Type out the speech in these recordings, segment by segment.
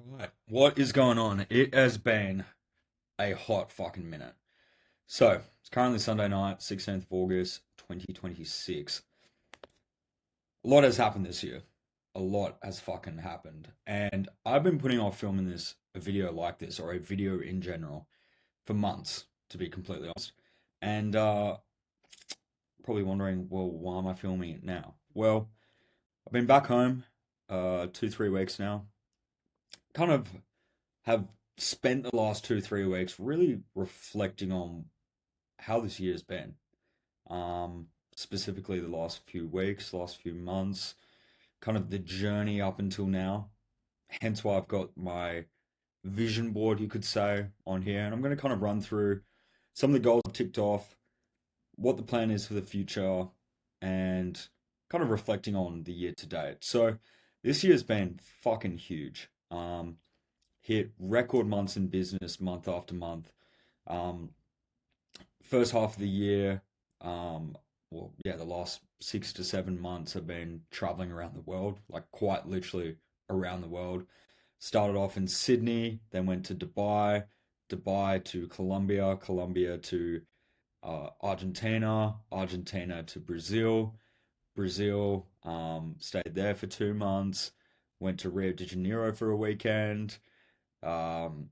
Right. What is going on? It has been a hot fucking minute. So, it's currently Sunday night, 16th of August, 2026. A lot has happened this year. A lot has fucking happened. And I've been putting off filming a video like this, or a video in general, for months, to be completely honest. And probably wondering, well, why am I filming it now? Well, I've been back home 2, 3 weeks now. Kind of have spent the last 2, 3 weeks really reflecting on how this year's been. Specifically the last few weeks, last few months, kind of the journey up until now. Hence why I've got my vision board, you could say, on here. And I'm going to kind of run through some of the goals I've ticked off, what the plan is for the future, and kind of reflecting on the year to date. So this year's been fucking huge. Hit record months in business month after month. Um, First half of the year, well, yeah, the last 6 to 7 months have been traveling around the world, like quite literally around the world. Started off in Sydney, then went to Dubai, Dubai to Colombia, Colombia to Argentina, Argentina to Brazil, Brazil, stayed there for 2 months, went to Rio de Janeiro for a weekend, um,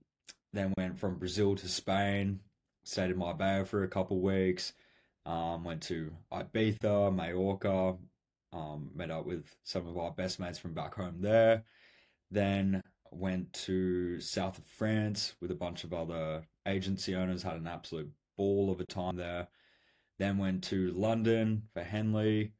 then went from Brazil to Spain, stayed in Marbella for a couple weeks, went to Ibiza, Mallorca, met up with some of our best mates from back home there. Then went to south of France with a bunch of other agency owners, had an absolute ball of a time there. Then went to London for Henley.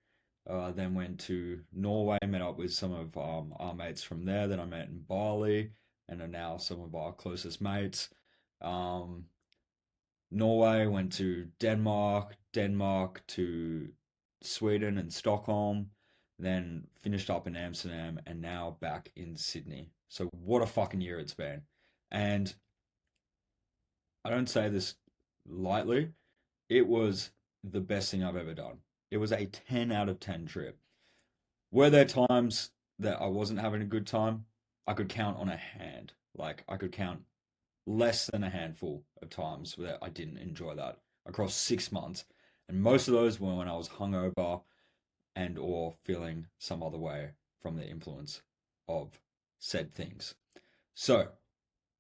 Then went to Norway, met up with some of our mates from there that I met in Bali and are now some of our closest mates. Um, Norway, went to Denmark, Denmark to Sweden and Stockholm, then finished up in Amsterdam and now back in Sydney. So what a fucking year it's been. And I don't say this lightly, it was the best thing I've ever done. It was a 10 out of 10 trip. Were there times that I wasn't having a good time? I could count on a hand. Like I could count less than a handful of times that I didn't enjoy that across 6 months. And most of those were when I was hungover and or feeling some other way from the influence of said things. So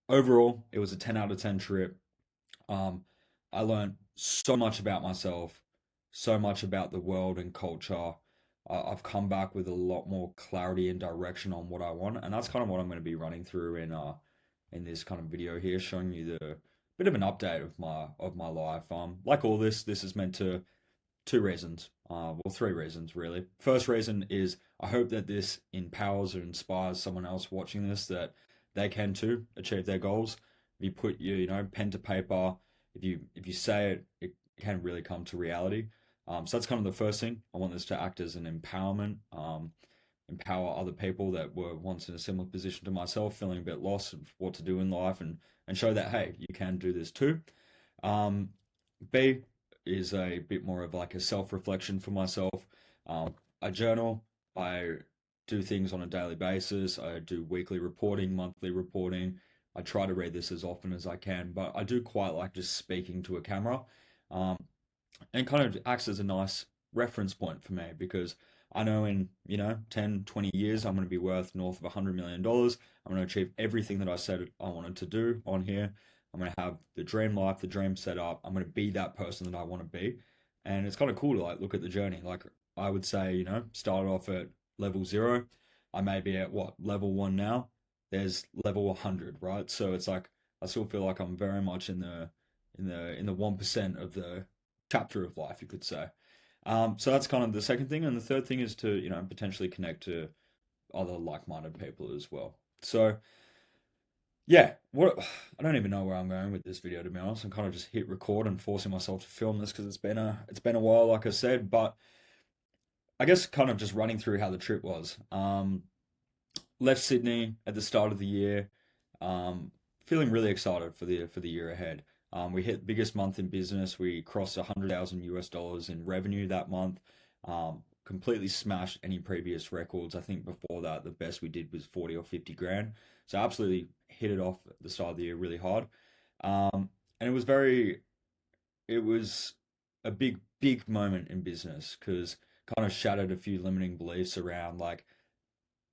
overall, it was a 10 out of 10 trip. Um, I learned so much about myself, so much about the world and culture. I've come back with a lot more clarity and direction on what I want, and that's kind of what I'm going to be running through in this kind of video here, showing you the bit of an update of my life. Like all this, this is meant to two reasons, well, three reasons really. First reason is I hope that this empowers or inspires someone else watching this that they can too achieve their goals. If you put your pen to paper, if you say it, it can really come to reality. So that's kind of the first thing. I want this to act as an empowerment, empower other people that were once in a similar position to myself, feeling a bit lost of what to do in life, and show that hey, you can do this too. Um, B is a bit more of like a self-reflection for myself. I journal. I do things on a daily basis. I do weekly reporting, monthly reporting. I try to read this as often as I can, but I do quite like just speaking to a camera. Um, and kind of acts as a nice reference point for me because I know in 10, 20 years I'm going to be worth north of $100 million. I'm going to achieve everything that I said I wanted to do on here. I'm going to have the dream life, the dream set up. I'm going to be that person that I want to be. And it's kind of cool to like look at the journey. Like I would say, started off at level 0. I may be at what, level 1 now. There's level 100, right? So it's like I still feel like I'm very much in the 1% of the chapter of life, you could say. So that's kind of the second thing, and the third thing is to potentially connect to other like-minded people as well. So yeah, what I don't even know where I'm going with this video to be honest. I'm kind of just hit record and forcing myself to film this because it's been a while, like I said. But I guess kind of just running through how the trip was. Left Sydney at the start of the year, um, feeling really excited for the year ahead. We hit the biggest month in business. We crossed 100,000 US dollars in revenue that month. completely smashed any previous records. I think before that, the best we did was 40 or 50 grand. So absolutely hit it off at the start of the year really hard. And it was a big moment in business because kind of shattered a few limiting beliefs around like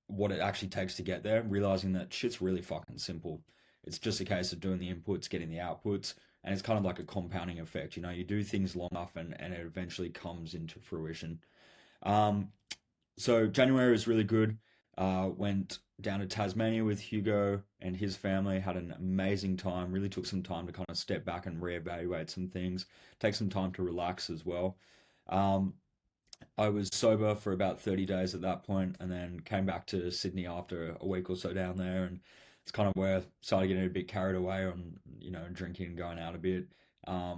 what it actually takes to get there, realizing that shit's really fucking simple. It's just a case of doing the inputs, getting the outputs, and it's kind of like a compounding effect. You know, you do things long enough and it eventually comes into fruition. Um, so January was really good. Went down to Tasmania with Hugo and his family. Had an amazing time. Really took some time to kind of step back and reevaluate some things. Take some time to relax as well. Um, I was sober for about 30 days at that point, and then came back to Sydney after a week or so down there, and it's kind of where I started getting a bit carried away on, drinking and going out a bit.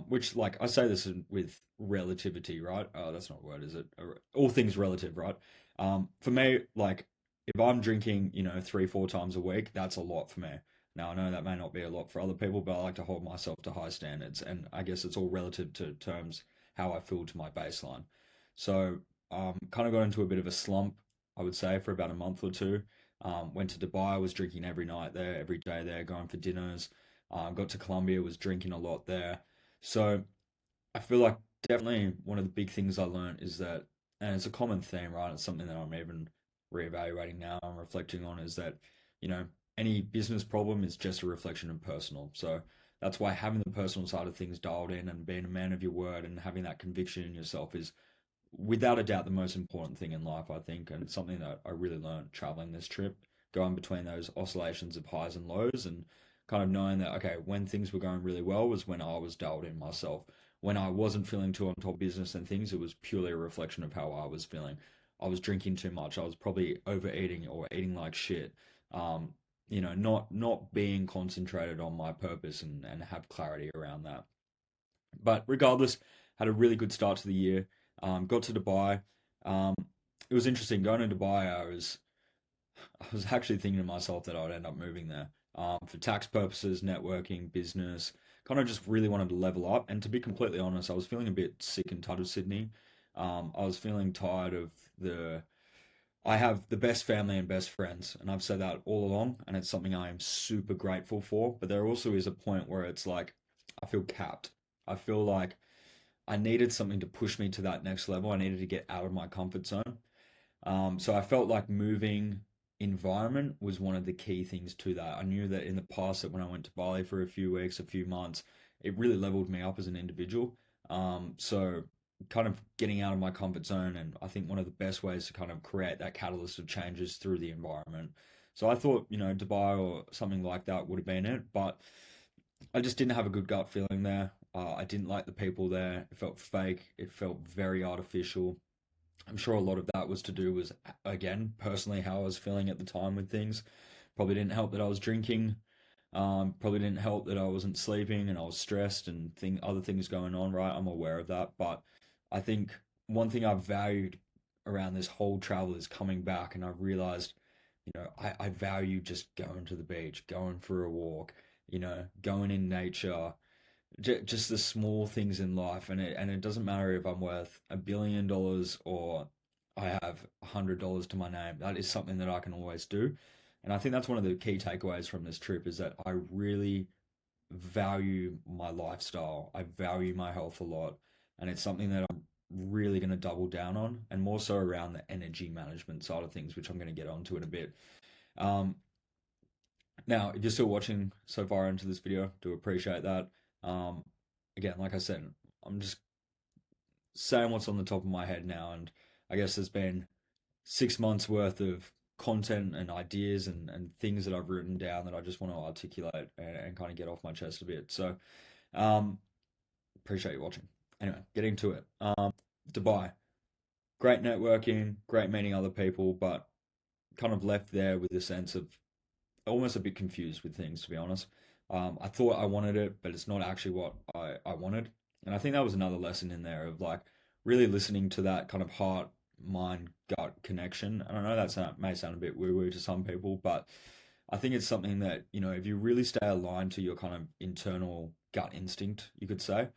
Which, like, I say this with relativity, right? Oh, that's not a word, is it? All things relative, right? For me, like, if I'm drinking, 3, 4 times a week, that's a lot for me. Now, I know that may not be a lot for other people, but I like to hold myself to high standards, and I guess it's all relative to terms how I feel to my baseline. So, kind of got into a bit of a slump, I would say, for about a month or two. Went to Dubai, was drinking every night there, every day there, going for dinners. Got to Colombia, was drinking a lot there. So I feel like definitely one of the big things I learned is that, and it's a common theme, right? It's something that I'm even reevaluating now. I'm reflecting on is that, you know, any business problem is just a reflection of personal. So that's why having the personal side of things dialed in and being a man of your word and having that conviction in yourself is without a doubt the most important thing in life, I think, and it's something that I really learned traveling this trip, going between those oscillations of highs and lows, and kind of knowing that okay, when things were going really well was when I was dialed in myself. When I wasn't feeling too on top of business and things, it was purely a reflection of how I was feeling. I was drinking too much. I was probably overeating or eating like shit. Not being concentrated on my purpose and have clarity around that. But regardless, had a really good start to the year. Got to Dubai. Um, it was interesting going to Dubai. I was actually thinking to myself that I would end up moving there for tax purposes, networking, business. Kind of just really wanted to level up. And to be completely honest, I was feeling a bit sick and tired of Sydney. I was feeling tired of the. I have the best family and best friends, and I've said that all along, and it's something I am super grateful for. But there also is a point where it's like I feel capped. I feel like I needed something to push me to that next level. I needed to get out of my comfort zone. So I felt like moving environment was one of the key things to that. I knew that in the past that when I went to Bali for a few weeks, a few months, it really leveled me up as an individual. So kind of getting out of my comfort zone, and I think one of the best ways to kind of create that catalyst of changes through the environment. So I thought, Dubai or something like that would have been it, but I just didn't have a good gut feeling there. I didn't like the people there. It felt fake. It felt very artificial. I'm sure a lot of that was to do with, again, personally how I was feeling at the time with things. Probably didn't help that I was drinking. Probably didn't help that I wasn't sleeping and I was stressed and other things going on, right? I'm aware of that. But I think one thing I've valued around this whole travel is coming back, and I've realized, I value just going to the beach, going for a walk, going in nature, just the small things in life, and it doesn't matter if I'm worth $1 billion or I have $100 to my name. That is something that I can always do, and I think that's one of the key takeaways from this trip is that I really value my lifestyle. I value my health a lot, and it's something that I'm really going to double down on, and more so around the energy management side of things, which I'm going to get onto in a bit. Um, Now, if you're still watching so far into this video, do appreciate that. Um, Again, like I said, I'm just saying what's on the top of my head now, and I guess there's been 6 months worth of content and ideas and things that I've written down that I just want to articulate and kind of get off my chest a bit. So, um, appreciate you watching. Anyway, getting to it. Dubai, great networking, great meeting other people, but kind of left there with a sense of almost a bit confused with things, to be honest. I thought I wanted it, but it's not actually what I wanted. And I think that was another lesson in there of like really listening to that kind of heart, mind, gut connection. And I know may sound a bit woo woo to some people, but I think it's something that, if you really stay aligned to your kind of internal gut instinct, you could say,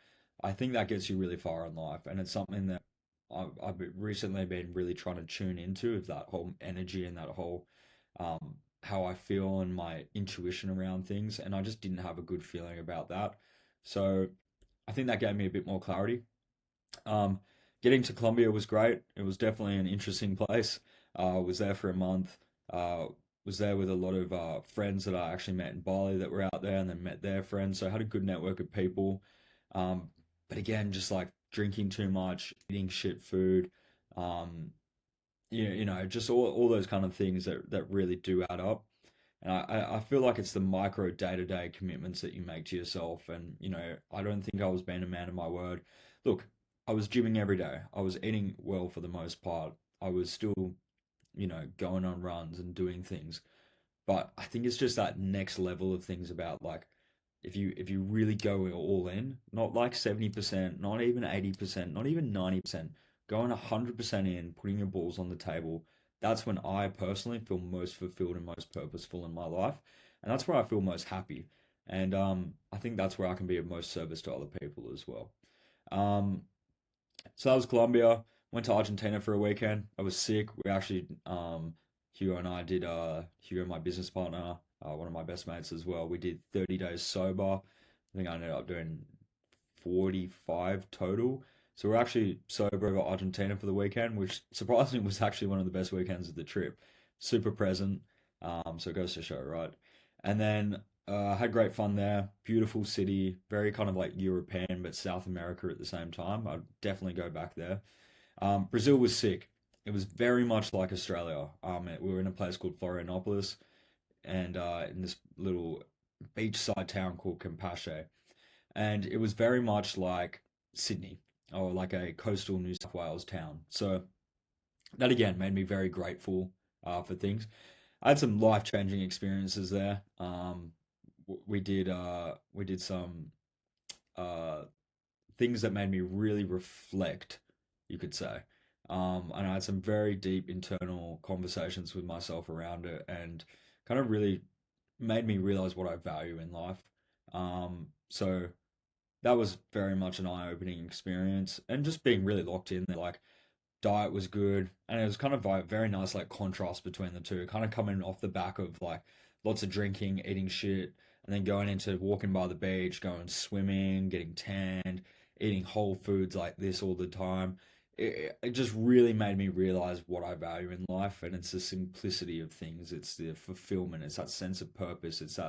I think that gets you really far in life. And it's something that I've recently been really trying to tune into is that whole energy and that whole how I feel and my intuition around things, and I just didn't have a good feeling about that. So I think that gave me a bit more clarity. Um, Getting to Colombia was great. It was definitely an interesting place. Was there for a month. Uh, was there with a lot of friends that I actually met in Bali that were out there, and then met their friends. So I had a good network of people. Um, but again, just like drinking too much, eating shit food, um, just all those kind of things that really do add up. And I feel like it's the micro day-to-day commitments that you make to yourself. And, I don't think I was being a man of my word. Look, I was gymming every day. I was eating well for the most part. I was still, going on runs and doing things. But I think it's just that next level of things about like if you really go all in, not like 70%, not even 80%, not even 90%, going 100% in, putting your balls on the table, that's when I personally feel most fulfilled and most purposeful in my life. And that's where I feel most happy. And I think that's where I can be of most service to other people as well. Um, so that was Colombia. Went to Argentina for a weekend. I was sick. We actually, Hugo and I did, Hugo, my business partner, one of my best mates as well. We did 30 days sober. I think I ended up doing 45 total. So we're actually sober over Argentina for the weekend, which surprisingly was actually one of the best weekends of the trip. Super present. So it goes to show, right? And then had great fun there. Beautiful city, very kind of like European, but South America at the same time. I'd definitely go back there. Brazil was sick. It was very much like Australia. We were in a place called Florianopolis, and in this little beachside town called Campeche, and it was very much like Sydney or like a coastal New South Wales town. So that again made me very grateful for things. I had some life changing experiences there. We did some uh, things that made me really reflect, you could say. And I had some very deep internal conversations with myself around it, and kind of really made me realize what I value in life. So that was very much an eye-opening experience, and just being really locked in there. Like diet was good, and it was kind of a very nice like contrast between the two, kind of coming off the back of like lots of drinking, eating shit, and then going into walking by the beach, going swimming, getting tanned, eating whole foods like this all the time. It just really made me realize what I value in life, and it's the simplicity of things, it's the fulfillment, it's that sense of purpose, it's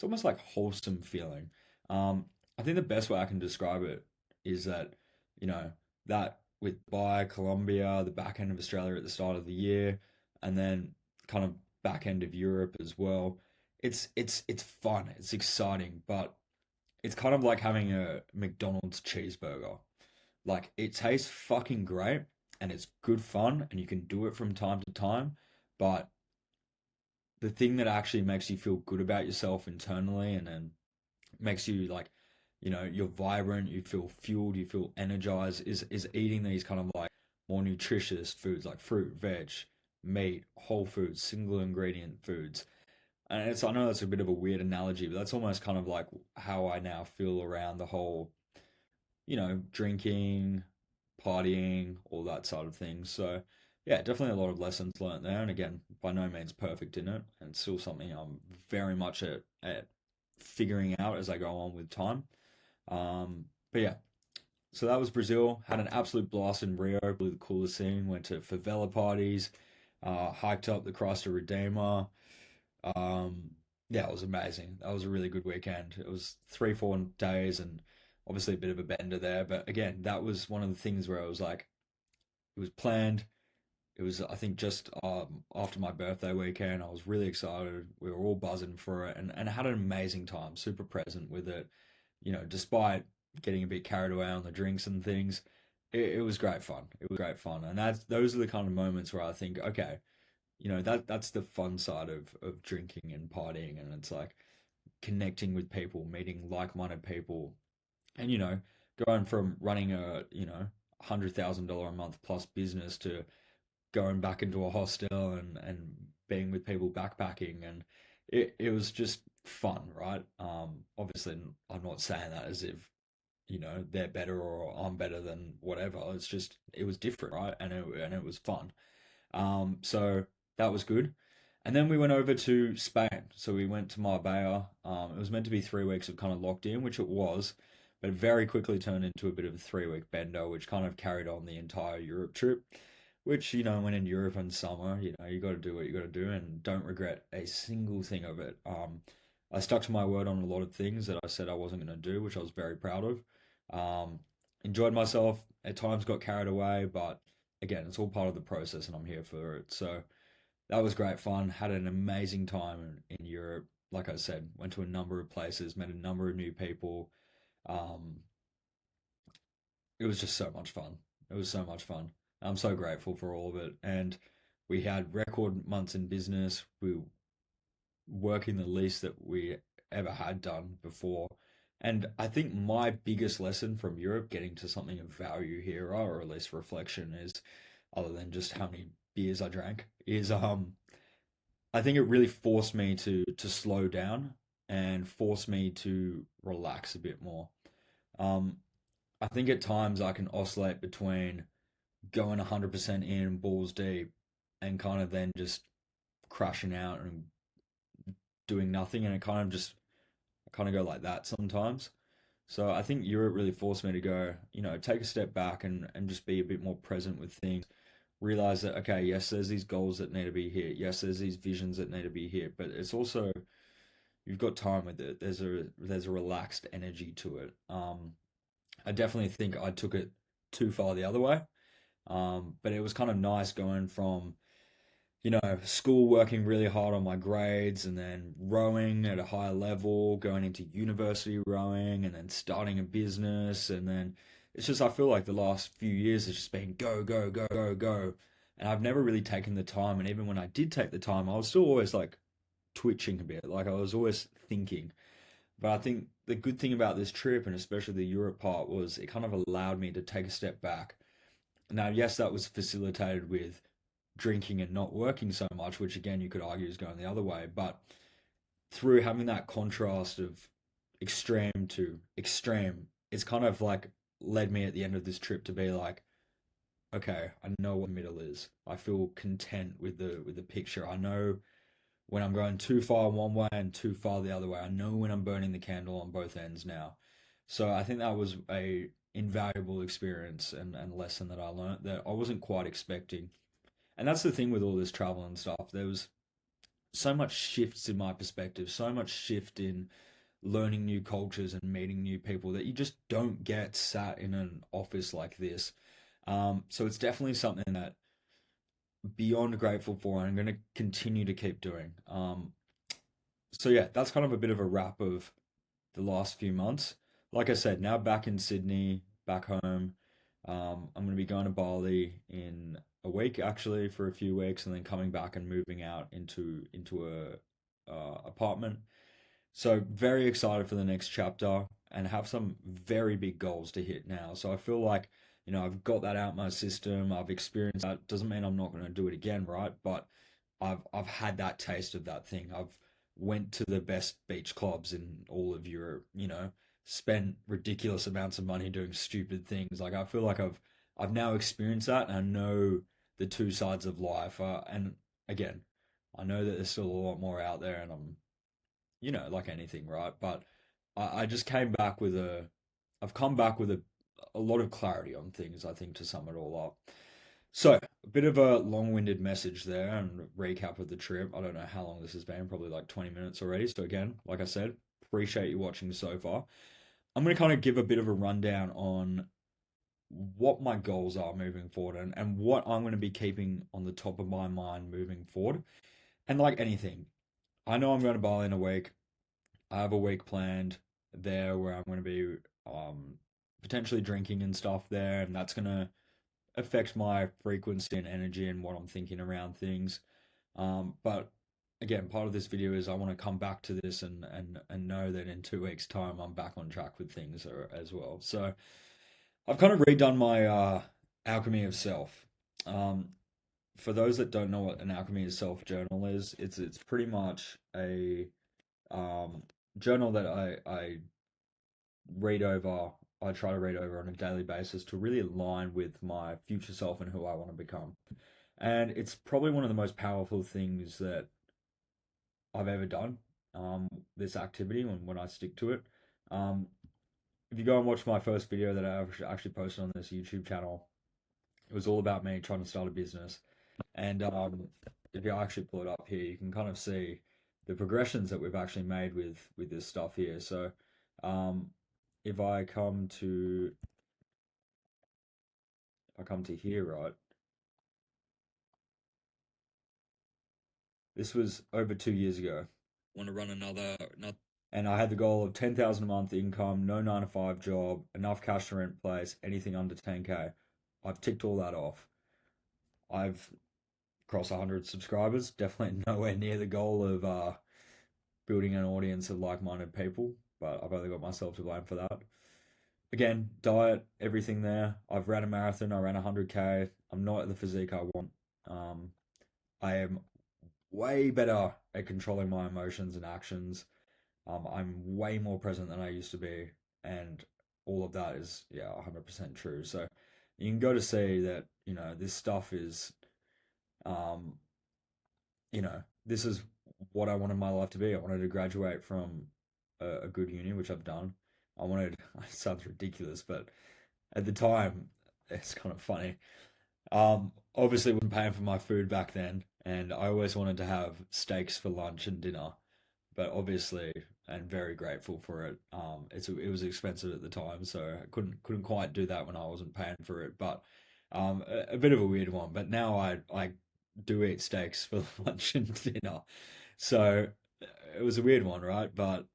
almost like wholesome feeling. um I think the best way I can describe it is that, you know, that with by Colombia, the back end of Australia at the start of the year, and then kind of back end of Europe as well. It's fun, it's exciting, but it's kind of like having a McDonald's cheeseburger. Like it tastes fucking great and it's good fun and you can do it from time to time, but the thing that actually makes you feel good about yourself internally and then makes you like, you're vibrant, you feel fueled, you feel energized, is eating these kind of like more nutritious foods like fruit, veg, meat, whole foods, single ingredient foods. And I know that's a bit of a weird analogy, but that's almost kind of like how I now feel around the whole, drinking, partying, all that sort of thing. So yeah, definitely a lot of lessons learned there. And again, by no means perfect in it, and it's still something I'm very much at figuring out as I go on with time. But yeah, so that was Brazil. Had an absolute blast in Rio, probably the coolest thing. Went to favela parties, hiked up the Cristo Redeemer. Um, yeah, it was amazing. That was a really good weekend. It was 3, 4 days, and obviously a bit of a bender there. But again, that was one of the things where I was like, it was planned. It was, I think, just after my birthday weekend. I was really excited. We were all buzzing for it, and had an amazing time. Super present with it. Despite getting a bit carried away on the drinks and things, it was great fun. It was great fun, and those are the kind of moments where I think, okay, that's the fun side of drinking and partying, and it's like connecting with people, meeting like-minded people, and going from running a $100,000 a month plus business to going back into a hostel and being with people backpacking, and it was just fun, right? Obviously I'm not saying that as if they're better or I'm better than whatever. It's just it was different, right? And it was fun. So that was good. And then we went over to Spain. So we went to Marbella. It was meant to be 3 weeks of kind of locked in, which it was, but it very quickly turned into a bit of a 3 week bender, which kind of carried on the entire Europe trip. Which, when in Europe in summer, you got to do what you got to do and don't regret a single thing of it. I stuck to my word on a lot of things that I said I wasn't going to do, which I was very proud of. Um, Enjoyed myself. At times got carried away, but again, it's all part of the process and I'm here for it. So that was great fun. Had an amazing time in Europe. Like I said, went to a number of places, met a number of new people. Um, it was just so much fun. It was so much fun. I'm so grateful for all of it. And we had record months in business. We were working the least that we ever had done before. And I think my biggest lesson from Europe, getting to something of value here, or at least reflection, is other than just how many beers I drank, is I think it really forced me to slow down and force me to relax a bit more. Um, I think at times I can oscillate between going 100% in balls deep and kind of then just crashing out and doing nothing, and it kind of just I kind of go like that sometimes. So I think Europe really forced me to go, take a step back and just be a bit more present with things. Realize that, okay, yes, there's these goals that need to be hit. Yes, there's these visions that need to be hit, but it's also you've got time with it. There's a relaxed energy to it. I definitely think I took it too far the other way. But it was kind of nice going from school, working really hard on my grades, and then rowing at a higher level, going into university rowing, and then starting a business. And then it's just, I feel like the last few years has just been go, go, go, go, go. And I've never really taken the time. And even when I did take the time, I was still always like twitching a bit. Like I was always thinking. But I think the good thing about this trip, and especially the Europe part, was it kind of allowed me to take a step back. Now, yes, that was facilitated with drinking and not working so much, which again you could argue is going the other way. But through having that contrast of extreme to extreme, it's kind of like led me at the end of this trip to be like, okay, I know what the middle is. I feel content with the picture. I know when I'm going too far one way and too far the other way. I know when I'm burning the candle on both ends now. So I think that was a invaluable experience and lesson that I learned that I wasn't quite expecting. And that's the thing with all this travel and stuff. There was so much shifts in my perspective, so much shift in learning new cultures and meeting new people that you just don't get sat in an office like this. So it's definitely something that beyond grateful for and I'm going to continue to keep doing. So yeah, that's kind of a bit of a wrap of the last few months. Like I said, now back in Sydney, back home. I'm going to be going to Bali in a week actually for a few weeks, and then coming back and moving out into a apartment. So very excited for the next chapter and have some very big goals to hit now. So I feel like I've got that out my system. I've experienced that. Doesn't mean I'm not going to do it again, right? But I've had that taste of that thing. I've went to the best beach clubs in all of Europe, spent ridiculous amounts of money doing stupid things. Like I feel like I've now experienced that and I know the two sides of life. And again, I know that there's still a lot more out there and I'm, like anything, right? But I just came back with I've come back with a lot of clarity on things, I think, to sum it all up. So, a bit of a long-winded message there and recap of the trip. I don't know how long this has been, probably like 20 minutes already. So, again, like I said, appreciate you watching so far. I'm going to kind of give a bit of a rundown on what my goals are moving forward and what I'm going to be keeping on the top of my mind moving forward. And like anything, I know I'm going to Bali in a week. I have a week planned there where I'm going to be potentially drinking and stuff there, and that's going to affect my frequency and energy and what I'm thinking around things. But again, part of this video is I want to come back to this and know that in 2 weeks' time I'm back on track with things as well. So I've kind of redone my alchemy of self. Um, for those that don't know what an alchemy of self journal is, it's pretty much a um, journal that I read over I try to read over on a daily basis to really align with my future self and who I want to become. And it's probably one of the most powerful things that I've ever done, this activity when I stick to it. Um, if you go and watch my first video that I actually posted on this YouTube channel, it was all about me trying to start a business. And if you actually pull it up here, you can kind of see the progressions that we've actually made with this stuff here. So um, if I come to here, right, this was over 2 years ago. Want to run another, and I had the goal of 10,000 a month income, no 9 to 5 job, enough cash to rent place, anything under 10K. I've ticked all that off. I've crossed 100 subscribers. Definitely nowhere near the goal of building an audience of like-minded people, but I've only got myself to blame for that. Again, diet, everything there. I've ran a marathon. I ran 100K. I'm not at the physique I want. Um, I am way better at controlling my emotions and actions. I'm way more present than I used to be, and all of that is, yeah, 100% true. So you can go to see that, this stuff is, um, this is what I wanted my life to be. I wanted to graduate from a good uni, which I've done. I wanted, it sounds ridiculous, but at the time, it's kind of funny. Obviously, wasn't paying for my food back then, and I always wanted to have steaks for lunch and dinner, but obviously, and very grateful for it. It was expensive at the time, so I couldn't quite do that when I wasn't paying for it. But a bit of a weird one. But now I do eat steaks for lunch and dinner, so it was a weird one, right? But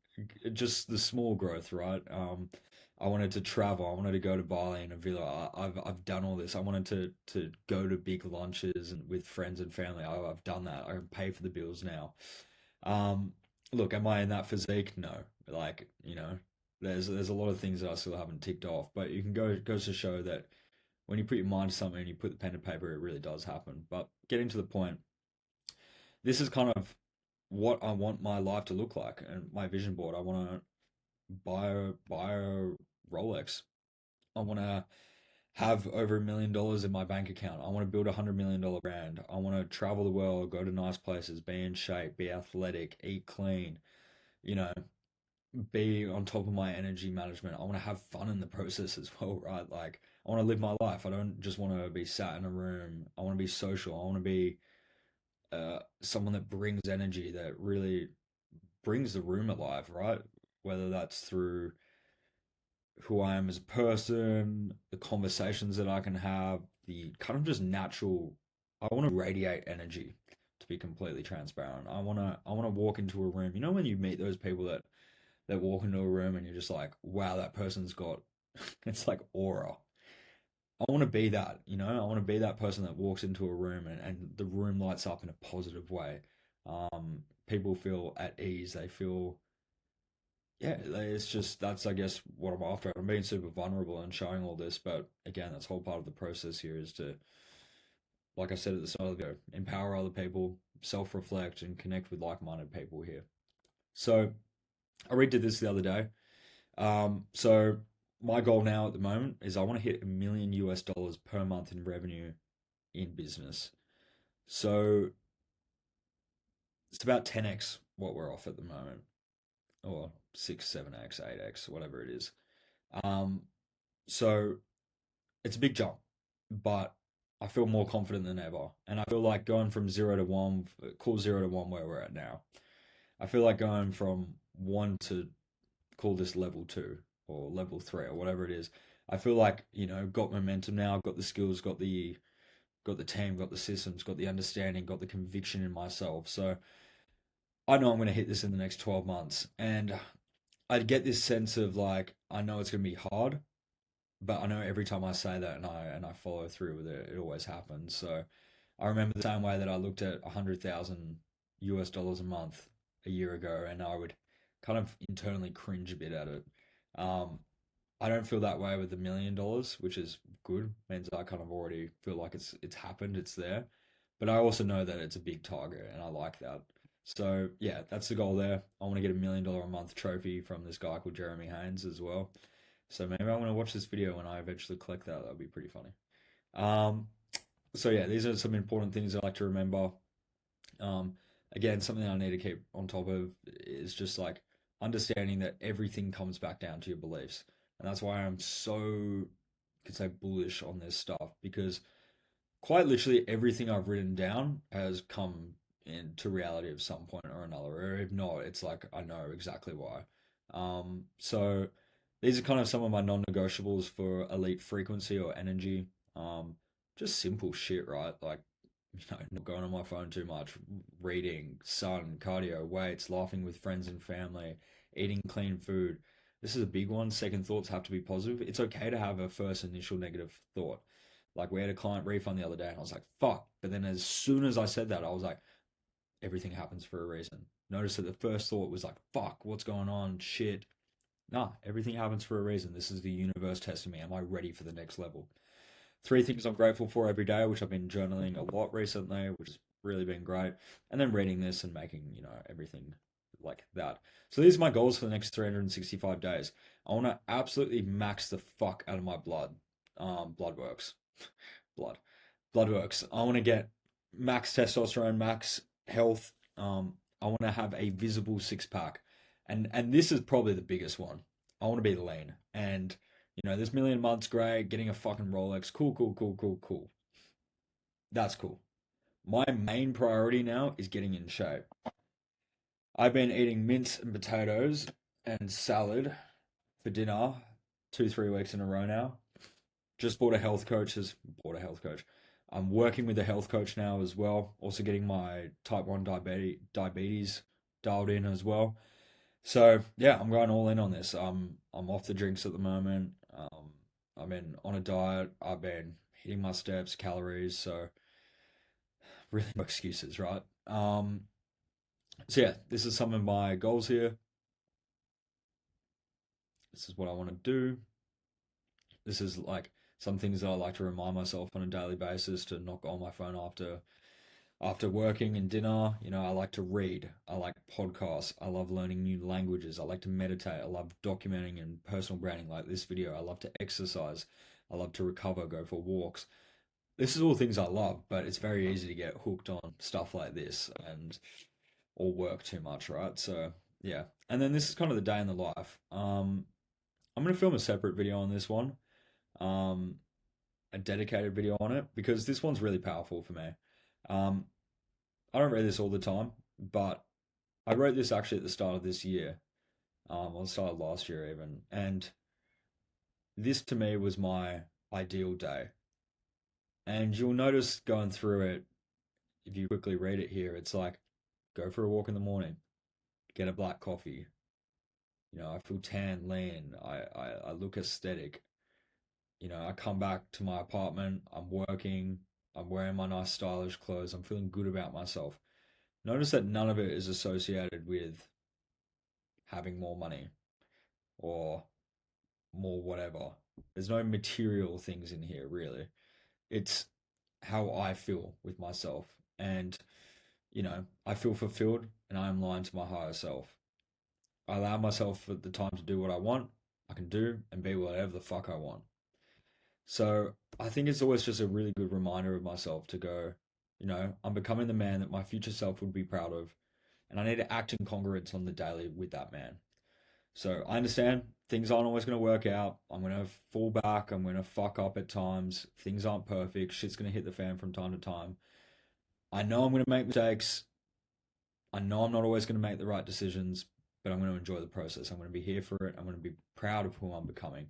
just the small growth, right? I wanted to travel. I wanted to go to Bali and a villa. I've done all this. I wanted to go to big lunches and with friends and family. I've done that. I can pay for the bills now. Um, Look, am I in that physique? No. Like, there's a lot of things that I still haven't ticked off, but you can goes to show that when you put your mind to something and you put the pen to paper, it really does happen. But getting to the point, this is kind of what I want my life to look like and my vision board. I want to buy a Rolex. I want to have over $1 million in my bank account. I want to build $100 million brand. I want to travel the world, go to nice places, be in shape, be athletic, eat clean, you know, be on top of my energy management. I want to have fun in the process as well, right? Like, I want to live my life. I don't just want to be sat in a room. I want to be social. I want to be someone that brings energy, that really brings the room alive, right? Whether that's through who I am as a person, the conversations that I can have, the kind of just natural. I want to radiate energy, to be completely transparent. I want to walk into a room. You know when you meet those people that walk into a room and you're just like, wow, that person's got it's like aura. I want to be that, I want to be that person that walks into a room and the room lights up in a positive way. People feel at ease. They feel, yeah, it's just that's I guess what I'm after. I'm being super vulnerable and showing all this, but again, that's whole part of the process here is to, like I said at the start of the video, empower other people, self-reflect, and connect with like-minded people here. So I redid this the other day. So my goal now at the moment is I want to hit $1 million per month in revenue in business. So it's about 10x what we're off at the moment, or 6, 7x, 8x, whatever it is. Um, so it's a big jump, but I feel more confident than ever. And I feel like going from 0 to 1, call 0 to 1 where we're at now. I feel like going from 1 to call this level 2 or level 3 or whatever it is. I feel like, got momentum now, got the skills, got the team, got the systems, got the understanding, got the conviction in myself. So I know I'm going to hit this in the next 12 months. And I get this sense of like, I know it's going to be hard, but I know every time I say that and I follow through with it, it always happens. So I remember the same way that I looked at 100,000 US dollars a month a year ago, and I would kind of internally cringe a bit at it. Um, I don't feel that way with $1 million, which is good. Means I kind of already feel like it's happened, it's there. But I also know that it's a big target, and I like that. So yeah, that's the goal there. I want to get $1 million a month trophy from this guy called Jeremy Haynes as well. So maybe I'm gonna watch this video when I eventually collect that. That'll be pretty funny. Um, so yeah, these are some important things I like to remember. Um, Again, something I need to keep on top of is just like understanding that everything comes back down to your beliefs. And that's why I'm so, could say, bullish on this stuff because quite literally everything I've written down has come into reality at some point or another. Or if not, it's like I know exactly why. So these are kind of some of my non-negotiables for elite frequency or energy. Um, just simple shit, right? Like, not going on my phone too much, reading, sun, cardio, weights, laughing with friends and family, eating clean food. This is a big one. Second thoughts have to be positive. It's okay to have a first initial negative thought. Like we had a client refund the other day and I was like, fuck. But then as soon as I said that, I was like, everything happens for a reason. Notice that the first thought was like, fuck, what's going on? Shit. Nah, everything happens for a reason. This is the universe testing me. Am I ready for the next level? Three things I'm grateful for every day, which I've been journaling a lot recently, which has really been great. And then reading this and making, everything like that. So these are my goals for the next 365 days. I want to absolutely max the fuck out of my blood. Blood works. Blood. Blood works. I want to get max testosterone, max health. I want to have a visible six pack. And this is probably the biggest one. I want to be lean. And this million months great, getting a fucking Rolex, cool, cool, cool, cool, cool. That's cool. My main priority now is getting in shape. I've been eating mince and potatoes and salad for dinner 2, 3 weeks in a row now. Just bought a health coach. Has bought a health coach. I'm working with a health coach now as well. Also getting my type 1 diabetes dialed in as well. So yeah, I'm going all in on this. I'm off the drinks at the moment. I've been on a diet. I've been hitting my steps, calories. So really no excuses, right? So yeah, this is some of my goals here. This is what I want to do. This is like some things that I like to remind myself on a daily basis to not go on my phone after working and dinner. I like to read. I like podcasts. I love learning new languages. I like to meditate. I love documenting and personal branding like this video. I love to exercise. I love to recover, go for walks. This is all things I love, but it's very easy to get hooked on stuff like this and or work too much, right? So yeah. And then this is kind of the day in the life. I'm gonna film a separate video on this one. Um, a dedicated video on it because this one's really powerful for me. Um, I don't read this all the time, but I wrote this actually at the start of this year, or the start of last year even, and this to me was my ideal day. And you'll notice going through it, if you quickly read it here, it's like go for a walk in the morning, get a black coffee. I feel tan, lean. I look aesthetic. I come back to my apartment. I'm working. I'm wearing my nice stylish clothes. I'm feeling good about myself. Notice that none of it is associated with having more money or more whatever. There's no material things in here, really. It's how I feel with myself. And, I feel fulfilled and I am aligned to my higher self. I allow myself the time to do what I want, I can do, and be whatever the fuck I want. So I think it's always just a really good reminder of myself to go, I'm becoming the man that my future self would be proud of. And I need to act in congruence on the daily with that man. So I understand things aren't always going to work out. I'm going to fall back. I'm going to fuck up at times. Things aren't perfect. Shit's going to hit the fan from time to time. I know I'm going to make mistakes. I know I'm not always going to make the right decisions, but I'm going to enjoy the process. I'm going to be here for it. I'm going to be proud of who I'm becoming.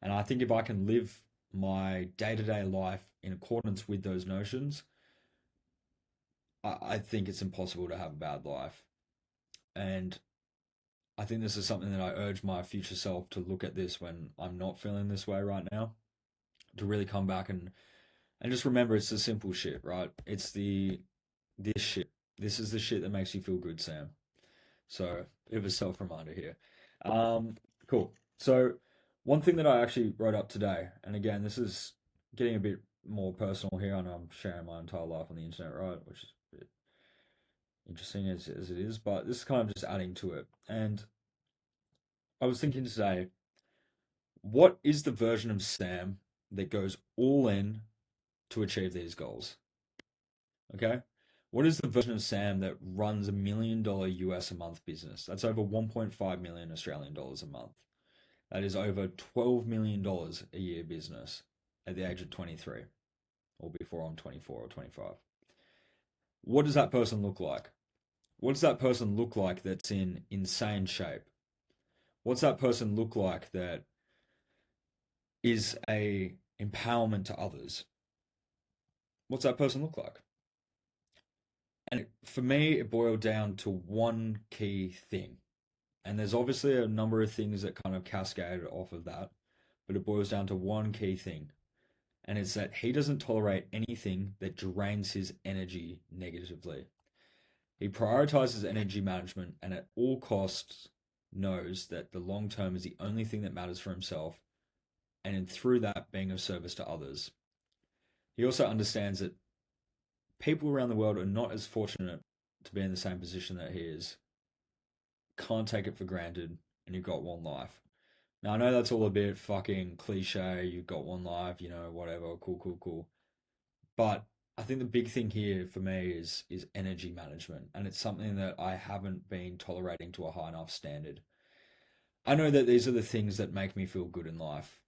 And I think if I can live my day to day life in accordance with those notions, I think it's impossible to have a bad life. And I think this is something that I urge my future self to look at this when I'm not feeling this way right now, to really come back and just remember it's the simple shit, right? It's this shit. This is the shit that makes you feel good, Sam. So, bit of a self reminder here. Um, cool. So, one thing that I actually wrote up today, and again, this is getting a bit more personal here. I know I'm sharing my entire life on the internet, right? Which is a bit interesting as it is, but this is kind of just adding to it. And I was thinking today, What is the version of Sam that goes all in to achieve these goals? Okay. What is the version of Sam that runs $1 million US a month business? That's over 1.5 million Australian dollars a month. That is over $12 million a year business at the age of 23 or before I'm 24 or 25. What does that person look like? What does that person look like that's in insane shape? What's that person look like that is a empowerment to others? What's that person look like? And for me, it boiled down to one key thing. And there's obviously a number of things that kind of cascade off of that, but it boils down to one key thing. And it's that he doesn't tolerate anything that drains his energy negatively. He prioritizes energy management and at all costs knows that the long term is the only thing that matters for himself, and through that, being of service to others. He also understands that people around the world are not as fortunate to be in the same position that he is. Can't take it for granted, and you've got one life. Now, I know that's all a bit fucking cliche. You've got one life, whatever, cool, cool, cool. But I think the big thing here for me is energy management, and it's something that I haven't been tolerating to a high enough standard. I know that these are the things that make me feel good in life.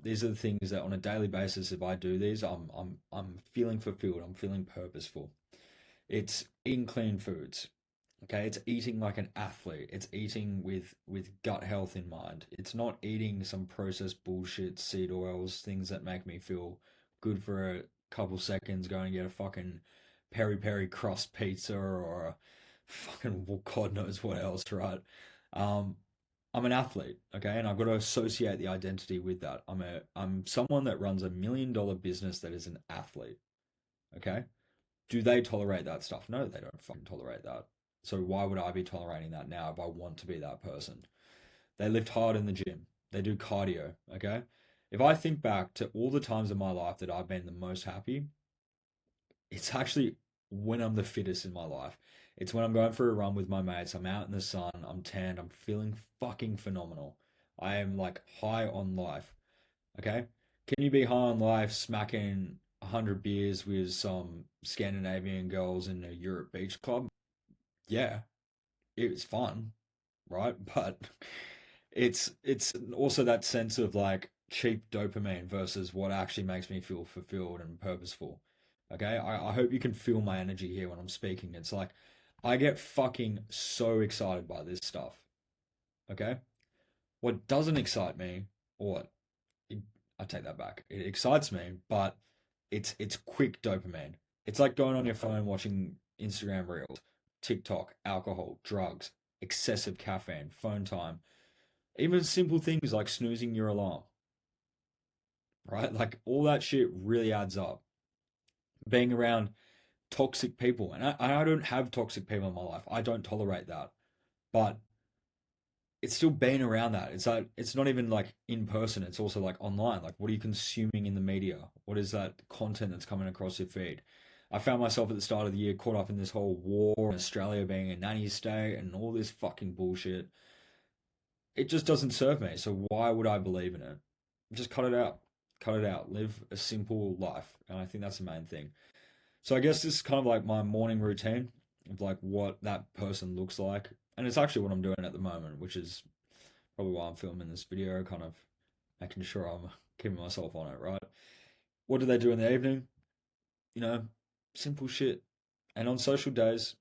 These are the things that on a daily basis, if I do these, I'm feeling fulfilled. I'm feeling purposeful. It's eating clean foods. Okay, it's eating like an athlete. It's eating with gut health in mind. It's not eating some processed bullshit, seed oils, things that make me feel good for a couple seconds. Going to get a fucking peri peri crust pizza or a fucking well, God knows what else, right? Um, I'm an athlete, okay, and I've got to associate the identity with that. I'm someone that runs $1 million business that is an athlete, okay? Do they tolerate that stuff? No, they don't fucking tolerate that. So why would I be tolerating that now if I want to be that person? They lift hard in the gym. They do cardio, okay? If I think back to all the times in my life that I've been the most happy, it's actually when I'm the fittest in my life. It's when I'm going for a run with my mates. I'm out in the sun. I'm tanned. I'm feeling fucking phenomenal. I am like high on life. Okay. Can you be high on life smacking 100 beers with some Scandinavian girls in a Europe beach club? Yeah, it's fun, right? But it's also that sense of like cheap dopamine versus what actually makes me feel fulfilled and purposeful. Okay, I hope you can feel my energy here when I'm speaking. It's like I get fucking so excited by this stuff. Okay, what doesn't excite me, or it, I take that back. It excites me, but it's quick dopamine. It's like going on your phone watching Instagram reels, TikTok, alcohol, drugs, excessive caffeine, phone time, even simple things like snoozing your alarm, right? Like all that shit really adds up. Being around toxic people, and I don't have toxic people in my life. I don't tolerate that, but it's still being around that. It's like it's not even like in person. It's also like online. Like, what are you consuming in the media? What is that content that's coming across your feed? I found myself at the start of the year caught up in this whole war in Australia being a nanny state and all this fucking bullshit. It just doesn't serve me. So why would I believe in it? Just cut it out. Cut it out. Live a simple life. And I think that's the main thing. So I guess this is kind of like my morning routine of like what that person looks like. And it's actually what I'm doing at the moment, which is probably why I'm filming this video, kind of making sure I'm keeping myself on it, right? What do they do in the evening? You know, simple shit. And on social days,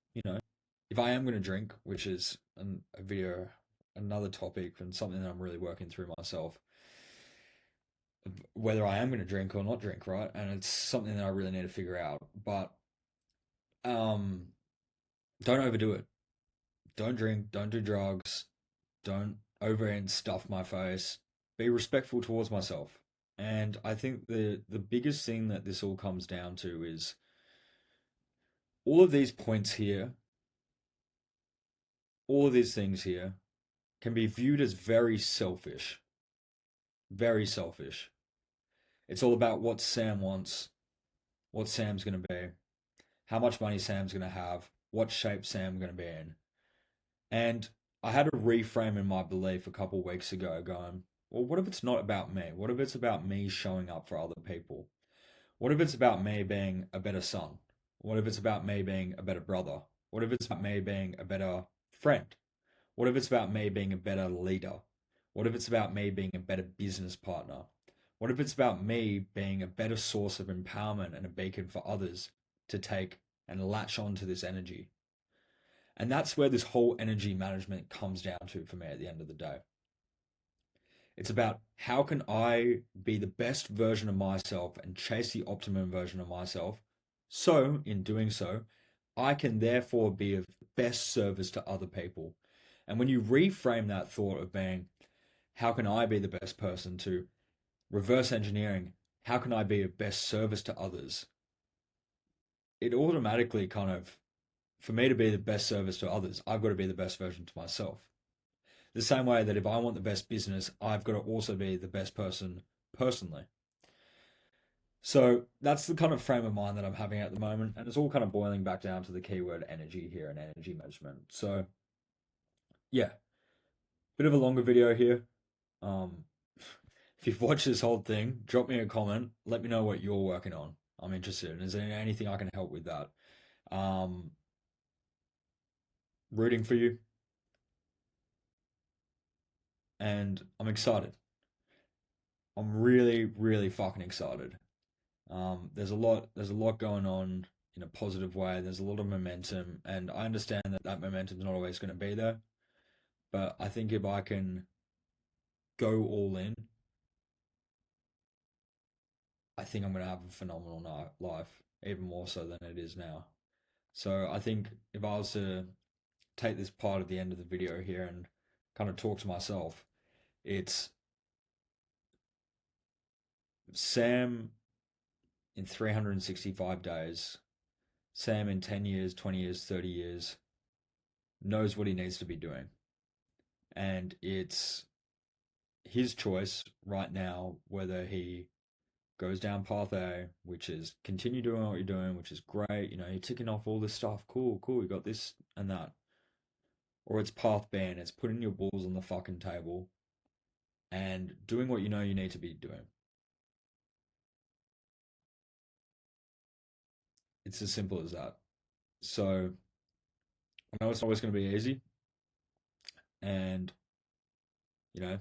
if I am going to drink, which is a video, another topic, and something that I'm really working through myself, whether I am going to drink or not drink, right? And it's something that I really need to figure out. But um, don't overdo it. Don't drink. Don't do drugs. Don't over and stuff my face. Be respectful towards myself. And I think the biggest thing that this all comes down to is all of these points here, all of these things here can be viewed as very selfish. Very selfish. It's all about what Sam wants, what Sam's going to be, how much money Sam's going to have, what shape Sam's going to be in. And I had a reframe in my belief a couple weeks ago going, Well, what if it's not about me? What if it's about me showing up for other people? What if it's about me being a better son? What if it's about me being a better brother? What if it's about me being a better friend? What if it's about me being a better leader? What if it's about me being a better business partner? What if it's about me being a better source of empowerment and a beacon for others to take and latch on to this energy? And that's where this whole energy management comes down to for me at the end of the day. It's about how can I be the best version of myself and chase the optimum version of myself. So, in doing so, I can therefore be of best service to other people. And when you reframe that thought of being, how can I be the best person, to reverse engineering, how can I be of best service to others? It automatically kind of, for me to be the best service to others, I've got to be the best version to myself. The same way that if I want the best business, I've got to also be the best person personally. So that's the kind of frame of mind that I'm having at the moment. And it's all kind of boiling back down to the keyword energy here and energy management. So, yeah, bit of a longer video here. Um, if you've watched this whole thing, drop me a comment. Let me know what you're working on. I'm interested. Is there anything I can help with that? Um, Rooting for you, and I'm excited. I'm really, really fucking excited. There's a lot going on in a positive way. There's a lot of momentum, and I understand that that momentum is not always going to be there. But I think if I can go all in, I think I'm going to have a phenomenal life, even more so than it is now. So I think if I was to take this part of the end of the video here and kind of talk to myself, it's Sam in 365 days, Sam in 10 years, 20 years, 30 years knows what he needs to be doing. And it's his choice right now whether he goes down path A, which is continue doing what you're doing, which is great. You know, you're ticking off all this stuff. Cool, cool. You got this and that. Or it's path B and it's putting your balls on the fucking table and doing what you know you need to be doing. It's as simple as that. So I know it's not always going to be easy. And, you know,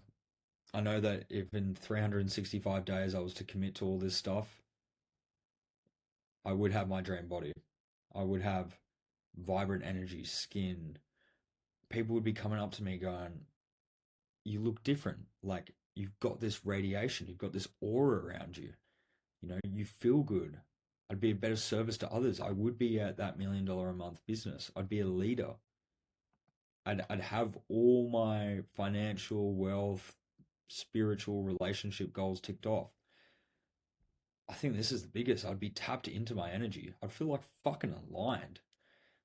I know that if in 365 days I was to commit to all this stuff, I would have my dream body. I would have vibrant energy, skin. People would be coming up to me going, you look different. Like you've got this radiation, you've got this aura around you. You know, you feel good. I'd be a better service to others. I would be at that $1 million a month business. I'd be a leader. I'd have all my financial, wealth, spiritual, relationship goals ticked off. I think this is the biggest. I'd be tapped into my energy. I'd feel like fucking aligned,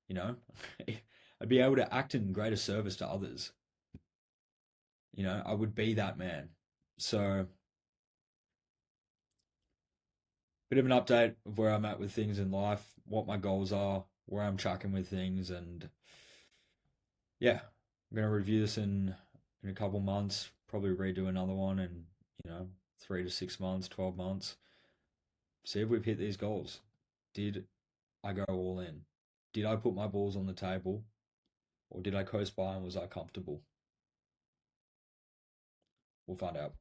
you know? I'd be able to act in greater service to others. You know, I would be that man. So, bit of an update of where I'm at with things in life, what my goals are, where I'm tracking with things, and yeah, I'm gonna review this in a couple months. Probably redo another one in 3 to 6 months, 12 months. See if we've hit these goals. Did I go all in? Did I put my balls on the table, or did I coast by and was I comfortable? We'll find out.